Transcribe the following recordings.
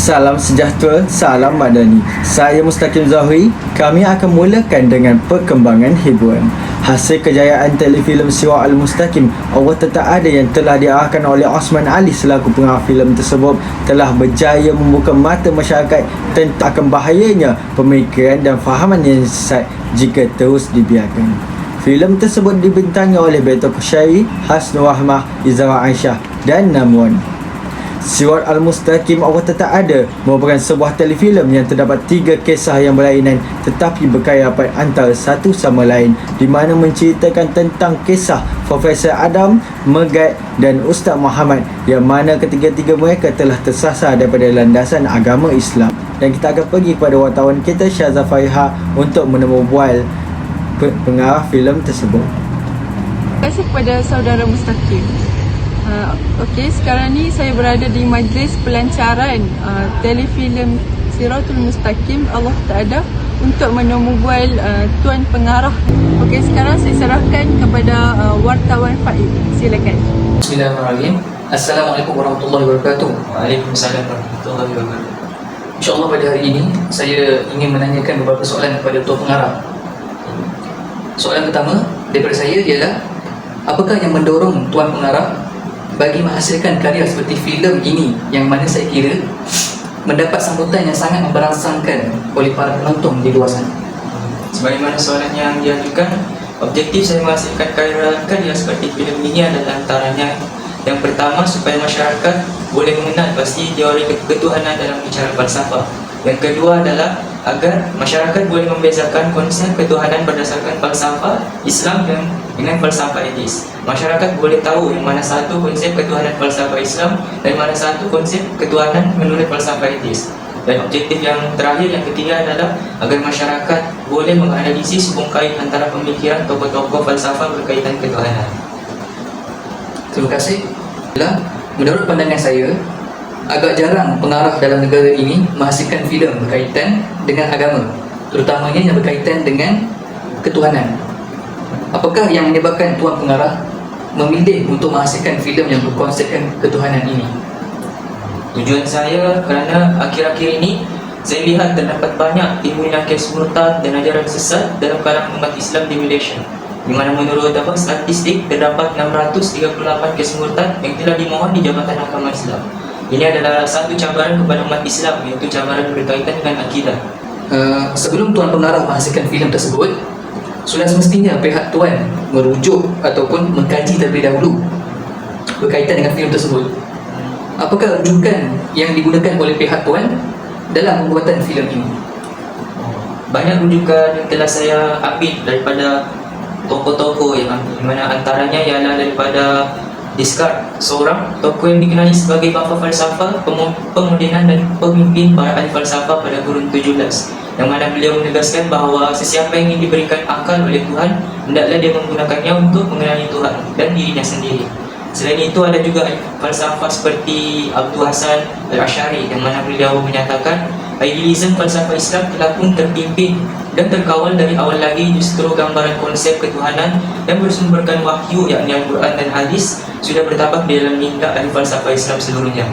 Salam sejahtera, salam madani. Saya Mustaqim Zahri. Kami akan mulakan dengan perkembangan hiburan. Hasil kejayaan telefilm Sirat Al-Mustaqim, Allah tak ada yang telah diarahkan oleh Osman Ali selaku pengarah filem tersebut telah berjaya membuka mata masyarakat tentang akan bahayanya pemikiran dan fahaman yang sesat jika terus dibiarkan. Filem tersebut dibintangi oleh Beto Kushairi, Hasnul Rahmah, Izara Aisyah dan Namwan. Sirat Al-Mustaqim Allah tak ada merupakan sebuah telefilm yang terdapat 3 kisah yang berlainan tetapi berkaitan antara satu sama lain, di mana menceritakan tentang kisah Profesor Adam, Megat dan Ustaz Muhammad yang mana ketiga-tiga mereka telah tersasar daripada landasan agama Islam. Dan kita akan pergi kepada wartawan kita Syaza Fariha untuk menemu bual pengarah filem tersebut. Terima kasih kepada saudara Mustaqim. Okey, sekarang ni saya berada di majlis pelancaran telefilm Siratul Mustaqim Allah Ta'ala untuk menemu bual tuan pengarah. Okey, sekarang saya serahkan kepada wartawan Faid. Silakan. Bismillahirrahmanirrahim. Assalamualaikum warahmatullahi wabarakatuh. Waalaikumsalam warahmatullahi wabarakatuh. InsyaAllah pada hari ini saya ingin menanyakan beberapa soalan kepada tuan pengarah. Soalan pertama daripada saya ialah, apakah yang mendorong tuan pengarah bagi menghasilkan karya seperti filem ini yang mana saya kira mendapat sambutan yang sangat memberangsangkan oleh para penonton di luar sana? Sebagaimana soalan yang diajukan, objektif saya menghasilkan karya seperti filem ini adalah antaranya yang pertama, supaya masyarakat boleh mengenal pasti teori ketuhanan dalam bicara falsafah. Yang kedua adalah agar masyarakat boleh membezakan konsep ketuhanan berdasarkan falsafah Islam dengan falsafah etis. Masyarakat boleh tahu yang mana satu konsep ketuhanan falsafah Islam dan mana satu konsep ketuhanan menurut falsafah etis. Dan objektif yang terakhir, yang ketiga adalah agar masyarakat boleh menganalisis hubung kait antara pemikiran tokoh-tokoh falsafah berkaitan ketuhanan. Terima kasih. Menurut pandangan saya, agak jarang pengarah dalam negara ini menghasilkan filem berkaitan dengan agama, terutamanya yang berkaitan dengan ketuhanan. Apakah yang menyebabkan tuan pengarah memilih untuk menghasilkan filem yang berkonsepkan ketuhanan ini? Tujuan saya kerana akhir-akhir ini saya lihat terdapat banyak timbulnya kes murtad dan ajaran sesat dalam kalangan umat Islam di Malaysia, di mana menurut statistik terdapat 638 kes murtad yang telah dimohon di Jabatan Agama Islam. Ini adalah satu cabaran kepada umat Islam, iaitu cabaran berkaitan dengan akidah. Sebelum tuan pengarah menghasilkan filem tersebut, sudah semestinya pihak tuan merujuk ataupun mengkaji terlebih dahulu berkaitan dengan filem tersebut. Apakah rujukan yang digunakan oleh pihak tuan dalam pembuatan filem ini? Banyak rujukan yang telah saya ambil daripada tokoh-tokoh yang mana antaranya ialah daripada Descartes, seorang tokoh yang dikenali sebagai bapa falsafah, pemodenan dan pemimpin para ahli falsafah pada kurun 17, yang mana beliau menegaskan bahawa sesiapa yang ingin diberikan akal oleh Tuhan, hendaklah dia menggunakannya untuk mengenali Tuhan dan dirinya sendiri. Selain itu ada juga falsafah seperti Abdul Hasan Al-Asy'ari, yang mana beliau menyatakan idealisme falsafah Islam telah pun terpimpin dan terkawal dari awal lagi justru gambaran konsep ketuhanan yang bersumberkan wahyu yakni Al-Quran dan Hadis sudah bertabak di dalam minda ahli falsafah Islam seluruhnya.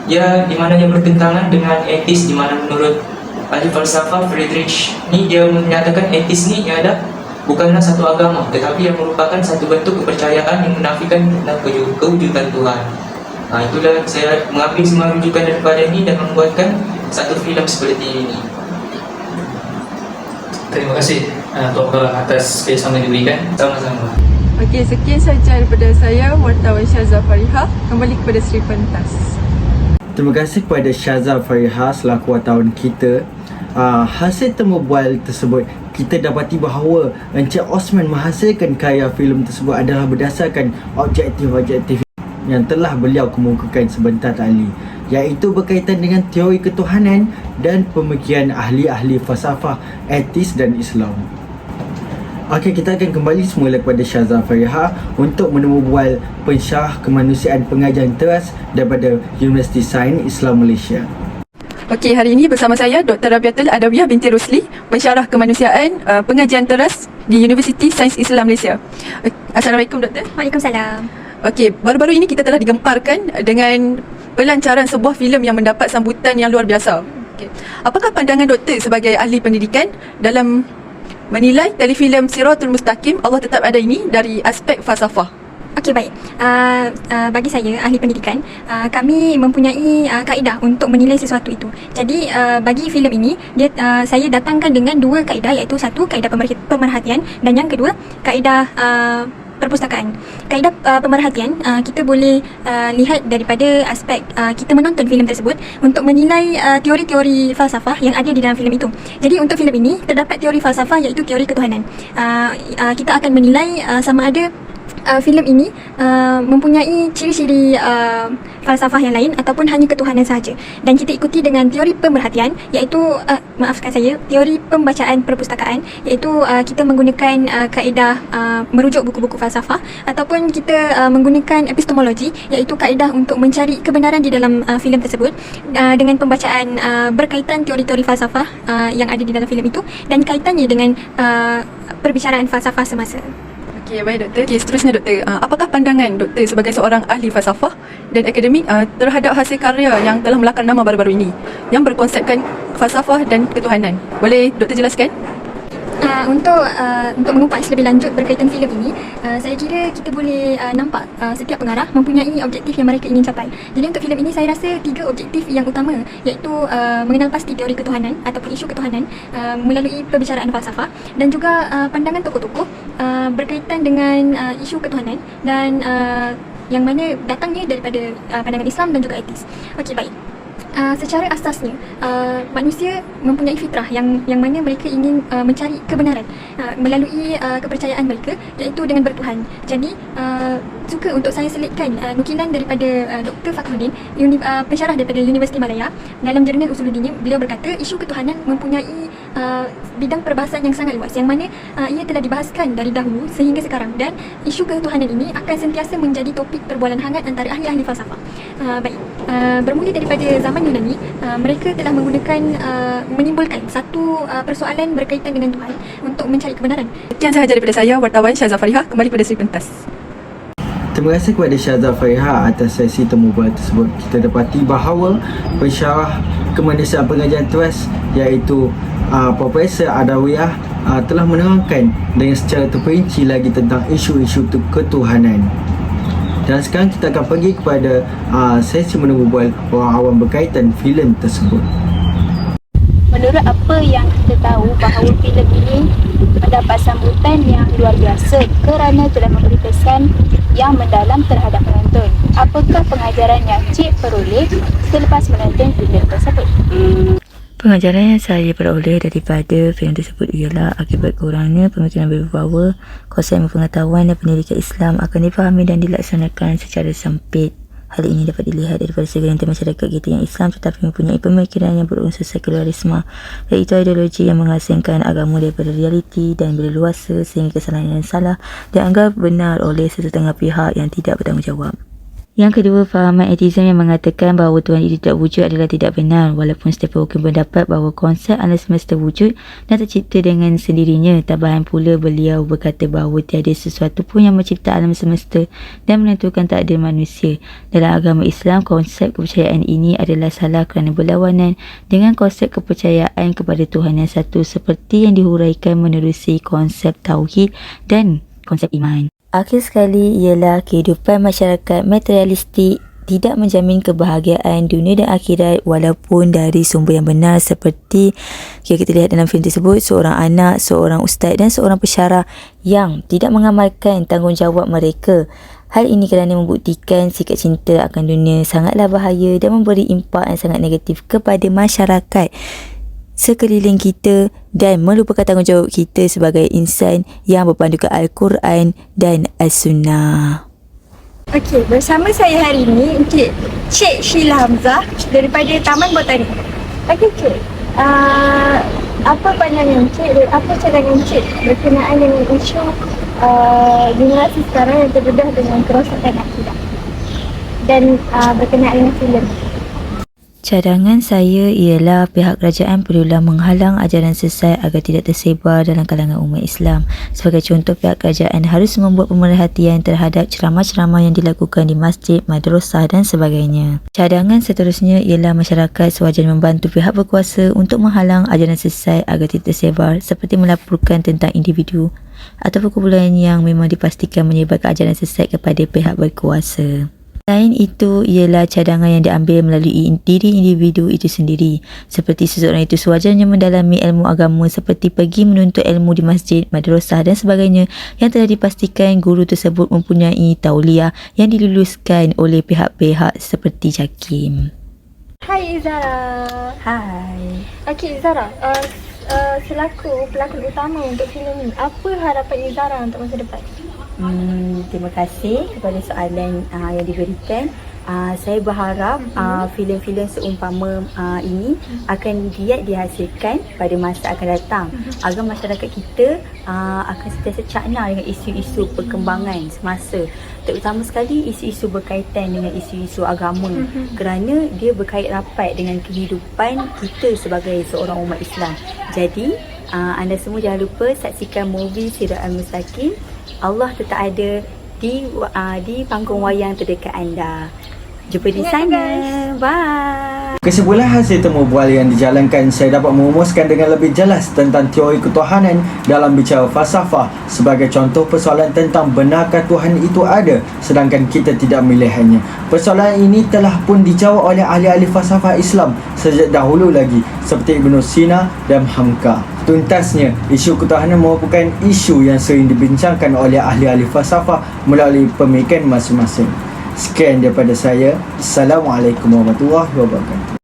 Ya, di mana ia bertentangan dengan etis, di mana menurut ahli falsafah Friedrich ni dia menyatakan etis ni adalah bukanlah satu agama tetapi yang merupakan satu bentuk kepercayaan yang menafikan tentang kewujudan Tuhan. Itulah saya mengambil semua rujukan daripada ini dan membuatkan satu filem seperti ini. Terima kasih tuan pengarah atas kerjasama yang diberikan. Sama-sama. Okey, sekian sahaja daripada saya, wartawan Syaza Fariha. Kembali kepada Sri Pentas. Terima kasih kepada Syaza Fariha selaku wartawan kita. Hasil temu bual tersebut, kita dapati bahawa Encik Osman menghasilkan karya filem tersebut adalah berdasarkan objektif-objektif yang telah beliau kemukakan sebentar tadi, iaitu berkaitan dengan teori ketuhanan dan pemikiran ahli-ahli falsafah etis dan Islam. Okey, kita akan kembali semula kepada Syaza Fariha untuk menemu bual pensyarah kemanusiaan pengajian teras daripada Universiti Sains Islam Malaysia. Okey, hari ini bersama saya Dr. Rabiatul Adawiyah binti Rusli, pensyarah kemanusiaan pengajian teras di Universiti Sains Islam Malaysia. Assalamualaikum doktor. Waalaikumsalam. Okey, baru-baru ini kita telah digemparkan dengan pelancaran sebuah filem yang mendapat sambutan yang luar biasa. Okay. Apakah pandangan doktor sebagai ahli pendidikan dalam menilai telefilm Siratul Mustaqim Allah Tetap Ada ini dari aspek falsafah? Okey, baik. Bagi saya, ahli pendidikan, kami mempunyai kaedah untuk menilai sesuatu itu. Jadi, bagi filem ini, saya datangkan dengan dua kaedah, iaitu satu, kaedah pemerhatian, dan yang kedua, kaedah perpustakaan. Kaedah pemerhatian, kita boleh lihat daripada aspek kita menonton filem tersebut untuk menilai teori-teori falsafah yang ada di dalam filem itu. Jadi untuk filem ini terdapat teori falsafah iaitu teori ketuhanan. Kita akan menilai sama ada filem ini mempunyai ciri-ciri falsafah yang lain ataupun hanya ketuhanan sahaja. Dan kita ikuti dengan teori pemerhatian, iaitu maafkan saya, teori pembacaan perpustakaan, iaitu kita menggunakan kaedah merujuk buku-buku falsafah, ataupun kita menggunakan epistemologi, iaitu kaedah untuk mencari kebenaran di dalam filem tersebut dengan pembacaan berkaitan teori-teori falsafah yang ada di dalam filem itu dan kaitannya dengan perbicaraan falsafah semasa. Okey, baik doktor. Okey, seterusnya doktor, apakah pandangan doktor sebagai seorang ahli falsafah dan akademik terhadap hasil karya yang telah melakar nama baru-baru ini yang berkonsepkan falsafah dan ketuhanan? Boleh doktor jelaskan? Untuk mengupas lebih lanjut berkaitan filem ini, saya kira kita boleh nampak setiap pengarah mempunyai objektif yang mereka ingin capai. Jadi untuk filem ini saya rasa 3 objektif yang utama, iaitu mengenal pasti teori ketuhanan ataupun isu ketuhanan melalui perbicaraan falsafah, dan juga pandangan tokoh-tokoh berkaitan dengan isu ketuhanan dan yang mana datangnya daripada pandangan Islam dan juga etis. Okey, baik. Secara asasnya manusia mempunyai fitrah yang mana mereka ingin mencari kebenaran melalui kepercayaan mereka, iaitu dengan bertuhan. Jadi suka untuk saya selitkan nukilan daripada Dr. Fakhruddin, pensyarah daripada Universiti Malaya. Dalam jurnal Usuluddin, beliau berkata isu ketuhanan mempunyai bidang perbahasan yang sangat luas, yang mana ia telah dibahaskan dari dahulu sehingga sekarang, dan isu ketuhanan ini akan sentiasa menjadi topik perbualan hangat antara ahli-ahli falsafah. Bermula daripada zaman Yunani, mereka telah menimbulkan satu persoalan berkaitan dengan Tuhan untuk mencari kebenaran. Sekian sahaja daripada saya, wartawan Syazah Farihah, kembali pada Seri Pentas. Terima kasih kepada Syazah Farihah atas sesi temu bual tersebut. Kita dapati bahawa pensyarah Kemanusiaan Pengajian Trust iaitu Profesor Adawiyah telah menerangkan dengan secara terperinci lagi tentang isu-isu ketuhanan. Dan sekarang kita akan pergi kepada sesi menemu bual orang awam berkaitan filem tersebut. Menurut apa yang kita tahu, bahawa filem ini mendapat sambutan yang luar biasa kerana telah memberi kesan yang mendalam terhadap penonton. Apakah pengajaran yang Cik peroleh selepas menonton filem tersebut? Pengajaran yang saya peroleh daripada filem tersebut ialah akibat kurangnya pemikiran berbahawa konsep pengetahuan dan pendidikan Islam akan difahami dan dilaksanakan secara sempit. Hal ini dapat dilihat daripada segelintir masyarakat kita yang Islam tetapi mempunyai pemikiran yang berunsur sekularisme, iaitu ideologi yang mengasingkan agama daripada realiti dan berleluasa sehingga kesalahan yang salah dianggap benar oleh sesetengah pihak yang tidak bertanggungjawab. Yang kedua, fahaman ateisme yang mengatakan bahawa Tuhan itu tidak wujud adalah tidak benar, walaupun Stephen Hawking berpendapat bahawa konsep alam semesta wujud dan tercipta dengan sendirinya. Tambahan pula, beliau berkata bahawa tiada sesuatu pun yang mencipta alam semesta dan menentukan takdir manusia. Dalam agama Islam, konsep kepercayaan ini adalah salah kerana berlawanan dengan konsep kepercayaan kepada Tuhan yang satu seperti yang dihuraikan menerusi konsep tauhid dan konsep iman. Akhir sekali ialah kehidupan masyarakat materialistik tidak menjamin kebahagiaan dunia dan akhirat walaupun dari sumber yang benar, seperti kita lihat dalam filem tersebut, seorang anak, seorang ustaz dan seorang pensyarah yang tidak mengamalkan tanggungjawab mereka. Hal ini kerana membuktikan sikap cinta akan dunia sangatlah bahaya dan memberi impak yang sangat negatif kepada masyarakat sekeliling kita dan melupakan tanggungjawab kita sebagai insan yang berpandukan Al-Quran dan As-Sunnah. Okey, bersama saya hari ini Cik Sheila Hamzah daripada Taman Botani. Okey Cik, apa pandangan Cik dan apa cadangan Cik berkenaan dengan isu generasi sekarang yang terdedah dengan kerosakan akidah dan berkenaan dengan filem? Cadangan saya ialah pihak kerajaan perlulah menghalang ajaran sesat agar tidak tersebar dalam kalangan umat Islam. Sebagai contoh, pihak kerajaan harus membuat pemerhatian terhadap ceramah-ceramah yang dilakukan di masjid, madrasah dan sebagainya. Cadangan seterusnya ialah masyarakat sewajarnya membantu pihak berkuasa untuk menghalang ajaran sesat agar tidak tersebar, seperti melaporkan tentang individu atau kumpulan yang memang dipastikan menyebarkan ajaran sesat kepada pihak berkuasa. Selain itu ialah cadangan yang diambil melalui diri individu itu sendiri, seperti seseorang itu sewajarnya mendalami ilmu agama seperti pergi menuntut ilmu di masjid, madrasah dan sebagainya yang telah dipastikan guru tersebut mempunyai tauliah yang diluluskan oleh pihak-pihak seperti JAKIM. Hai Zara. Hai. Okey Zara, selaku pelakon utama untuk filem ni, apa harapan Zara untuk masa depan? Terima kasih kepada soalan yang diberikan. Saya berharap filem-filem seumpama ini akan giat dihasilkan pada masa akan datang agar masyarakat kita akan sentiasa cakna dengan isu-isu perkembangan semasa, terutama sekali isu-isu berkaitan dengan isu-isu agama, kerana dia berkait rapat dengan kehidupan kita sebagai seorang umat Islam. Jadi anda semua jangan lupa saksikan movie Siratul Mustaqim. Allah tetap ada di panggung wayang terdekat anda. Jumpa di sana. Bye. Kesimpulan hasil temu bual yang dijalankan, saya dapat merumuskan dengan lebih jelas tentang teori ketuhanan dalam bicara falsafah. Sebagai contoh, persoalan tentang benarkah Tuhan itu ada sedangkan kita tidak memilihannya. Persoalan ini telah pun dijawab oleh ahli-ahli falsafah Islam sejak dahulu lagi, seperti Ibn Sina dan Hamka. Tuntasnya, isu ketuhanan merupakan isu yang sering dibincangkan oleh ahli-ahli falsafah melalui pemikiran masing-masing. Sekian daripada saya. Assalamualaikum warahmatullahi wabarakatuh.